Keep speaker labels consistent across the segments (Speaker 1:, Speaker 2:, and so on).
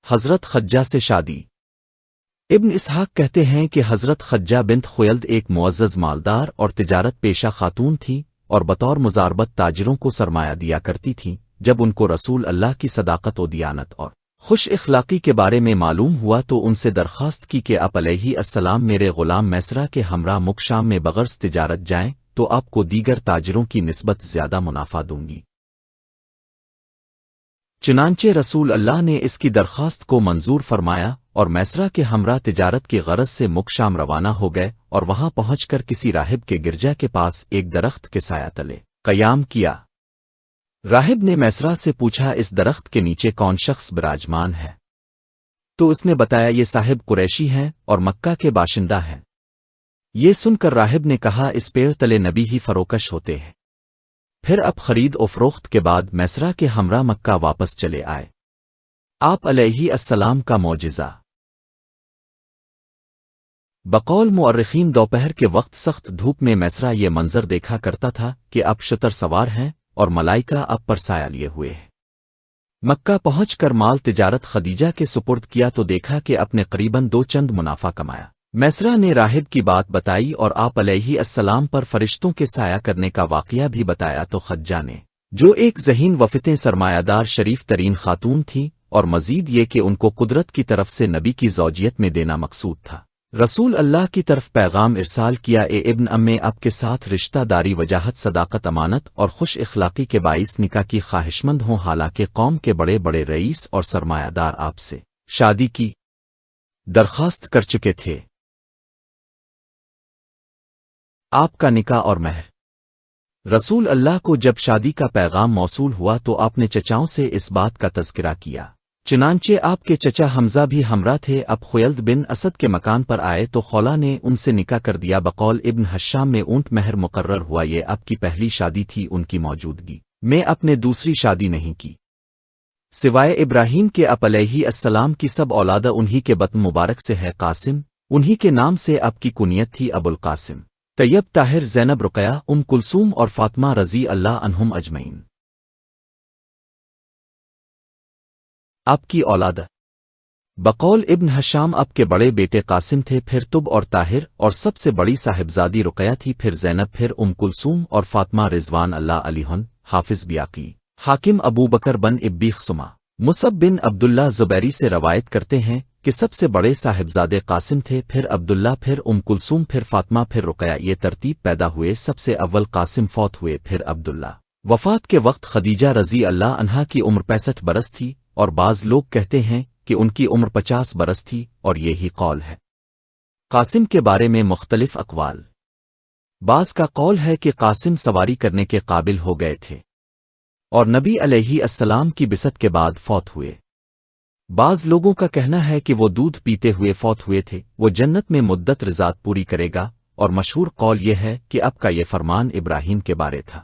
Speaker 1: حضرت خدیجہ سے شادی۔ ابن اسحاق کہتے ہیں کہ حضرت خدیجہ بنت خویلد ایک معزز مالدار اور تجارت پیشہ خاتون تھیں اور بطور مزاربت تاجروں کو سرمایہ دیا کرتی تھیں۔ جب ان کو رسول اللہ کی صداقت و دیانت اور خوش اخلاقی کے بارے میں معلوم ہوا تو ان سے درخواست کی کہ آپ علیہ السلام میرے غلام میسرہ کے ہمراہ مکھ شام میں بغرض تجارت جائیں تو آپ کو دیگر تاجروں کی نسبت زیادہ منافع دوں گی۔ چنانچہ رسول اللہ نے اس کی درخواست کو منظور فرمایا اور میسرہ کے ہمراہ تجارت کی غرض سے مکھ شام روانہ ہو گئے اور وہاں پہنچ کر کسی راہب کے گرجا کے پاس ایک درخت کے سایہ تلے قیام کیا۔ راہب نے میسرہ سے پوچھا اس درخت کے نیچے کون شخص براجمان ہے؟ تو اس نے بتایا یہ صاحب قریشی ہیں اور مکہ کے باشندہ ہیں۔ یہ سن کر راہب نے کہا اس پیڑ تلے نبی ہی فروکش ہوتے ہیں۔ پھر اب خرید و فروخت کے بعد میسرہ کے ہمراہ مکہ واپس چلے آئے۔ آپ علیہ السلام کا معجزہ۔ بقول مورخین دوپہر کے وقت سخت دھوپ میں میسرہ یہ منظر دیکھا کرتا تھا کہ اب شتر سوار ہیں اور ملائکہ اب پر سایہ لیے ہوئے ہیں۔ مکہ پہنچ کر مال تجارت خدیجہ کے سپرد کیا تو دیکھا کہ اپنے قریباً 2 چند منافع کمایا۔ میسرہ نے راہب کی بات بتائی اور آپ علیہ السلام پر فرشتوں کے سایہ کرنے کا واقعہ بھی بتایا تو خدیجہ نے، جو ایک ذہین وفتیں سرمایہ دار شریف ترین خاتون تھی اور مزید یہ کہ ان کو قدرت کی طرف سے نبی کی زوجیت میں دینا مقصود تھا، رسول اللہ کی طرف پیغام ارسال کیا اے ابن ام اب کے ساتھ رشتہ داری وجاہت صداقت امانت اور خوش اخلاقی کے باعث نکاح کی خواہشمند ہوں، حالانکہ قوم کے بڑے بڑے رئیس اور سرمایہ دار آپ سے شادی کی درخواست کر چکے تھے۔ آپ کا نکاح اور مہر۔ رسول اللہ کو جب شادی کا پیغام موصول ہوا تو آپ نے چچاؤں سے اس بات کا تذکرہ کیا، چنانچہ آپ کے چچا حمزہ بھی ہمراہ تھے۔ اب خویلد بن اسد کے مکان پر آئے تو خولہ نے ان سے نکاح کر دیا۔ بقول ابن حشام میں اونٹ مہر مقرر ہوا، یہ آپ کی پہلی شادی تھی، ان کی موجودگی میں آپ نے دوسری شادی نہیں کی سوائے ابراہیم کے۔ آپ علیہ السلام کی سب اولادہ انہی کے بطن مبارک سے ہے، قاسم انہی کے نام سے آپ کی کنیت تھی، ابو القاسم، طیب، طاہر، زینب، رقیہ، کلثوم اور فاطمہ رضی اللہ عنہم اجمعین۔ آپ کی اولاد بقول ابن حشام آپ کے بڑے بیٹے قاسم تھے، پھر طب اور طاہر، اور سب سے بڑی صاحبزادی رقیہ تھی، پھر زینب، پھر کلثوم اور فاطمہ رضوان اللہ علیہن۔ حافظ بیاقی حاکم ابو بکر بن ابیخ سما مصعب بن عبداللہ زبیری سے روایت کرتے ہیں کہ سب سے بڑے صاحبزادے قاسم تھے، پھر عبداللہ، پھر کلثوم، پھر فاطمہ، پھر رقیہ، یہ ترتیب پیدا ہوئے۔ سب سے اول قاسم فوت ہوئے، پھر عبداللہ۔ وفات کے وقت خدیجہ رضی اللہ عنہا کی عمر 65 برس تھی، اور بعض لوگ کہتے ہیں کہ ان کی عمر 50 برس تھی، اور یہی قول ہے۔ قاسم کے بارے میں مختلف اقوال۔ بعض کا قول ہے کہ قاسم سواری کرنے کے قابل ہو گئے تھے اور نبی علیہ السلام کی بعثت کے بعد فوت ہوئے۔ بعض لوگوں کا کہنا ہے کہ وہ دودھ پیتے ہوئے فوت ہوئے تھے، وہ جنت میں مدت رضات پوری کرے گا، اور مشہور قول یہ ہے کہ اب کا یہ فرمان ابراہیم کے بارے تھا۔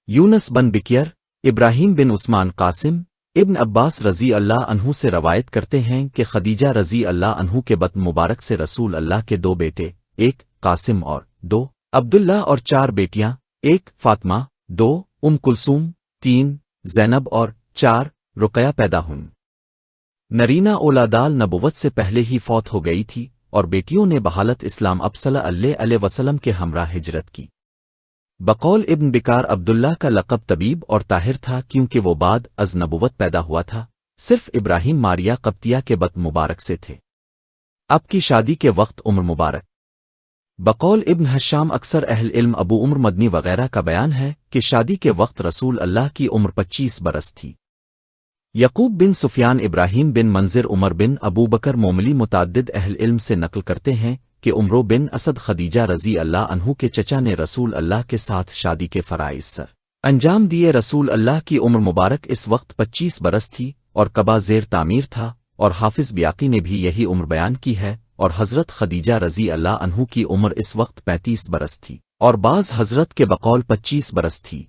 Speaker 1: یونس بن بکیر، ابراہیم بن عثمان قاسم، ابن عباس رضی اللہ عنہ سے روایت کرتے ہیں کہ خدیجہ رضی اللہ عنہ کے بطن مبارک سے رسول اللہ کے 2 بیٹے، 1 قاسم اور 2 عبداللہ، اور 4 بیٹیاں، 1 فاطمہ، 2 کلثوم، 3 زینب اور 4 رقیہ پیدا ہوئیں۔ نرینہ اولادال نبوت سے پہلے ہی فوت ہو گئی تھی، اور بیٹیوں نے بحالت اسلام اب صلی اللہ علیہ وسلم کے ہمراہ ہجرت کی۔ بقول ابن بکار عبداللہ کا لقب طبیب اور طاہر تھا، کیونکہ وہ بعد از نبوت پیدا ہوا تھا، صرف ابراہیم ماریہ قبطیہ کے بطن مبارک سے تھے۔ اب کی شادی کے وقت عمر مبارک۔ بقول ابن حشام اکثر اہل علم ابو عمر مدنی وغیرہ کا بیان ہے کہ شادی کے وقت رسول اللہ کی عمر 25 برس تھی۔ یعقوب بن سفیان، ابراہیم بن منذر، عمر بن ابو بکر موملی متعدد اہل علم سے نقل کرتے ہیں کہ عمرو بن اسد خدیجہ رضی اللہ عنہ کے چچا نے رسول اللہ کے ساتھ شادی کے فرائض سر انجام دیے۔ رسول اللہ کی عمر مبارک اس وقت 25 برس تھی اور قبا زیر تعمیر تھا، اور حافظ بیاقی نے بھی یہی عمر بیان کی ہے، اور حضرت خدیجہ رضی اللہ عنہ کی عمر اس وقت 35 برس تھی، اور بعض حضرت کے بقول 25 برس تھی۔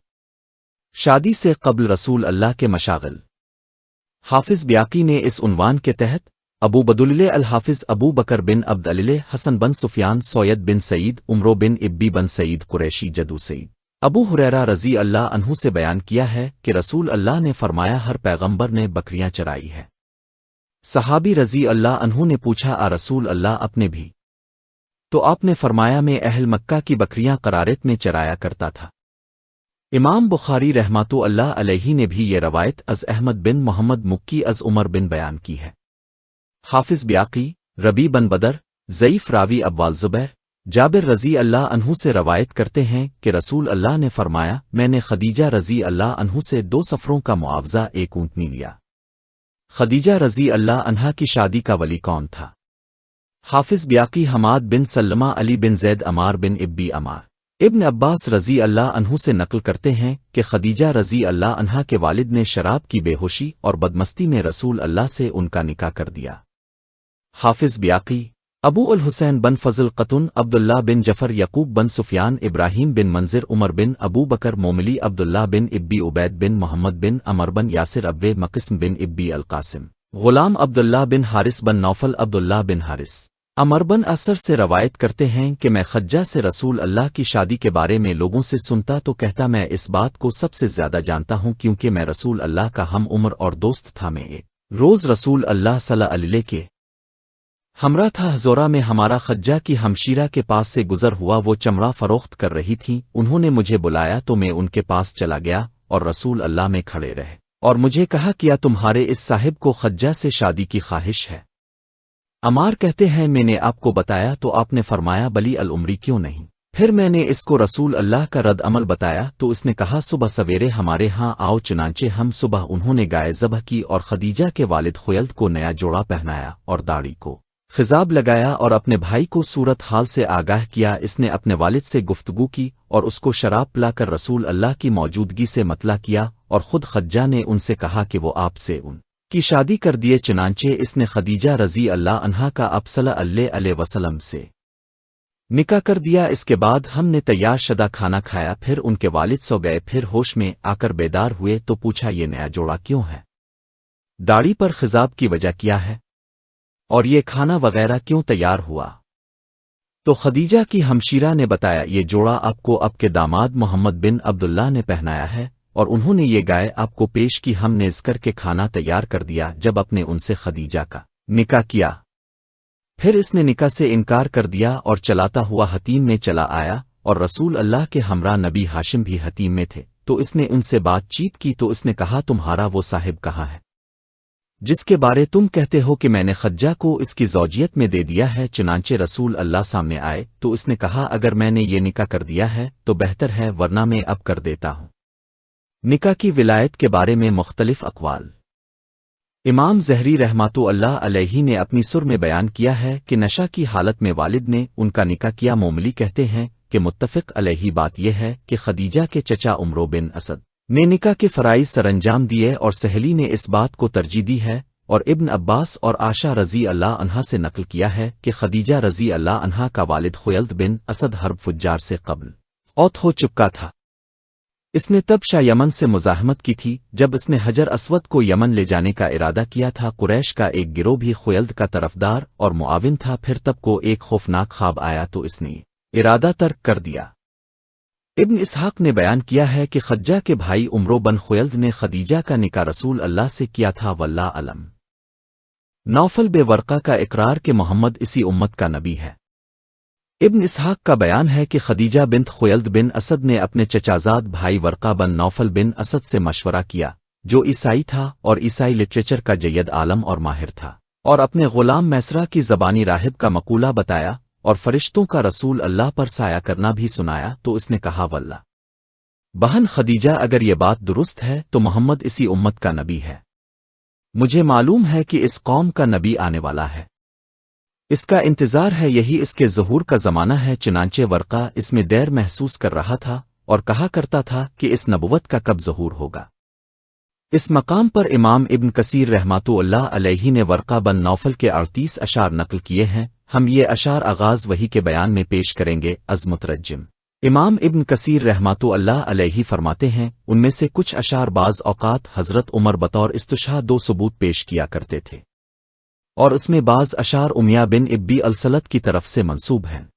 Speaker 1: شادی سے قبل رسول اللہ کے مشاغل۔ حافظ بیاقی نے اس عنوان کے تحت ابو بدللہ الحافظ ابو بکر بن عبد اللہ، حسن بن سفیان، سوید بن سعید، عمرو بن ابی بن سعید قریشی، جدو سعید ابو हुरैरा रजी अल्लाह अन्हु से बयान किया है कि रसूल अल्लाह ने फरमाया हर पैगंबर ने बकरियां चराई है। सहाबी रजी अल्लाह अन्हु ने पूछा आ रसूल अल्लाह अपने भी? तो आपने फरमाया मैं अहल मक्का की बकरियां करारेत में चराया करता था। इमाम बुखारी रहमतु अल्लाह अलैहि ने भी ये रवायत अज अहमद बिन मोहम्मद मुक्की अज उमर बिन बयान की है। हाफिज ब्याकी, रबी बन बदर, ज़ईफ रावी अब्वाल ज़ुबैर, जाबिर रजी अल्लाह अन्हु से रवायत करते हैं कि रसूल अल्लाह ने फरमाया मैंने खदीजा रजी अल्लाह अन्हु से 2 सफ़रों का मुआवजा एक ऊँटनी लिया। खदीजा रजी अल्लाह अन्हा की शादी का वली कौन था? हाफिज ब्याकी हमाद बिन सल्लमा अली बिन जैद अमार बिन इब्बी अमार इब्न अब्बास रजी अल्लाह अन्हु से नकल करते हैं कि खदीजा रजी अल्लाह अन्हा के वालिद ने शराब की बेहोशी और बदमस्ती में रसूल अल्लाह से उनका निकाह कर दिया। हाफिज ब्याकी, अबू उल हुसैन बन फजल कतुन, अब्दुल्ला बिन जफर, यकूब बन सुफियान, इब्राहीम बिन मंजिर, उमर बिन अबू बकर, मोमली, अब्दुल्ला बिन इब्बी, उबैद बिन मोहम्मद बिन अमर बन यासिर, अब्वे मकिस्म बिन इब्बी अल-कासिम, गुलाम अब्दुल्ला बिन हारिस बन नौफल, अब्दुल्ला बिन हारिस, अमर बन असर से रवायत करते हैं कि मैं खज्जा से रसूल अल्लाह की शादी के बारे में लोगों से सुनता तो कहता मैं इस बात को सबसे ज्यादा जानता हूँ क्योंकि मैं रसूल अल्लाह का हम उम्र और दोस्त था। मैं एक रोज रसूल अल्लाह सल्लल्लाहु अलैहि के हमरा था। हज़ोरा में हमारा खज्जा की हमशीरा के पास से गुजर हुआ, वो चमड़ा फरोख्त कर रही थी। उन्होंने मुझे बुलाया तो मैं उनके पास चला गया और रसूल अल्लाह में खड़े रहे और मुझे कहा क्या तुम्हारे इस साहिब को खज्जा से शादी की ख्वाहिश है? अमार कहते हैं मैंने आपको बताया तो आपने फरमाया बली अल उमरी क्यों नहीं? फिर मैंने इसको रसूल अल्लाह का रद्द अमल बताया तो इसने कहा सुबह सवेरे हमारे यहाँ आओ। चुनांचे हम सुबह उन्होंने गाय ज़बह की और खदीजा के वालिद खुयल्द को नया जोड़ा पहनाया और दाढ़ी को खिजाब लगाया और अपने भाई को सूरत हाल से आगाह किया। इसने अपने वालिद से गुफ्तगू की और उसको शराब पिलाकर रसूल अल्लाह की मौजूदगी से मतला किया और खुद खज्जा ने उनसे कहा कि वो आपसे उनकी शादी कर दिए। चुनांचे इसने खदीजा रजी अल्लाह अन्हा का अब सल्लल्लाहु अलैहि वसल्लम से निकाह कर दिया। इसके बाद हमने तैयार शदा खाना खाया, फिर उनके वालिद सो गए। फिर होश में आकर बेदार हुए तो पूछा ये नया जोड़ा क्यों है? दाढ़ी पर खिजाब की वजह क्या है? और ये खाना वगैरह क्यों तैयार हुआ? तो खदीजा की हमशीरा ने बताया ये जोड़ा आपको आपके दामाद मोहम्मद बिन अब्दुल्ला ने पहनाया है और उन्होंने ये गाय आपको पेश की। हमने इस करके खाना तैयार कर दिया जब अपने उनसे खदीजा का निकाह किया। फिर इसने निकाह से इनकार कर दिया और चलाता हुआ हतीम में चला आया और रसूल अल्लाह के हमरा नबी हाशिम भी हतीम में थे। तो इसने उनसे बातचीत की तो इसने कहा तुम्हारा वो साहिब कहाँ है जिसके बारे तुम कहते हो कि मैंने खज्जा को इसकी ज़ौजियत में दे दिया है? चुनांचे रसूल अल्लाह सामने आए तो इसने कहा अगर मैंने ये निकाह कर दिया है तो बेहतर है, वरना मैं अब कर देता हूँ। निकाह की विलायत के बारे में मुख्तलिफ अक़वाल। इमाम ज़हरी रहमतु अल्लाह अलैहि ने अपनी सुर में बयान किया है कि नशा की हालत में वालिद ने उनका निकाह किया। मोमली कहते हैं कि मुत्तफ़िक़ अलैहि बात यह है कि खदीजा के चचा उमरो बिन असद ने निकाह के फ़राइज़ सरंजाम दिए और सहली ने इस बात को तरजीह दी है और इब्न अब्बास और आशा रज़ी अल्लाह अन्हा से नकल किया है कि खदीजा रज़ी अल्लाह अन्हा का वालिद खुयल्द बिन असद हर्ब फुज्जार से क़ब्ल औत हो चुका था। इसने तब शाह यमन से मुज़ाहमत की थी जब इसने हजर अस्वद को यमन ले जाने का इरादा किया था। कुरैश का एक गिरोह भी खुयल्द का तरफदार और मुआविन था। फिर तब को एक खौफनाक ख्वाब आया तो इसने इरादा तर्क कर दिया। इब्न इसहाक ने बयान किया है कि खज्जा के भाई उमरो बन खुयल्द ने खदीजा का निकाह रसूल अल्लाह से किया था। वल्लाह अलम। नौफल बे वर्का का इकरार कि मोहम्मद इसी उम्मत का नबी है। इब्न इसहाक का बयान है कि खदीजा बिन्त खुयल्द बिन असद ने अपने चचाजाद भाई वर्का बन नौफल बिन असद से मशवरा किया जो ईसाई था और ईसाई लिटरेचर का जय्यद आलम और माहिर था, और अपने गुलाम मैसरा की ज़बानी राहिब का मकूला बताया और फरिश्तों का रसूल अल्लाह पर साया करना भी सुनाया। तो इसने कहा वल्लाह बहन खदीजा अगर ये बात दुरुस्त है तो मोहम्मद इसी उम्मत का नबी है। मुझे मालूम है कि इस कौम का नबी आने वाला है, इसका इंतज़ार है, यही इसके ज़हूर का ज़माना है। चुनांचे वर्का इसमें देर महसूस कर रहा था और कहा करता था कि इस नबुवत का कब ज़हूर होगा। इस मकाम पर इमाम इब्न कसीर रहमतुल्लाह अलैहि ने वर्का बन नौफल के 38 अशार नकल किए हैं। हम ये अशार आगाज़ वही के बयान में पेश करेंगे। मुतरज्जिम इमाम इब्न कसीर रहमतुल्लाह अलैहि फरमाते हैं उनमें से कुछ अशार बाज़ औक़ात हज़रत उमर बतौर इस्तुशा 2 सबूत पेश किया करते थे और उसमें बाज़ अशार उमिया बिन इब्बी अलसलत की तरफ से मंसूब हैं।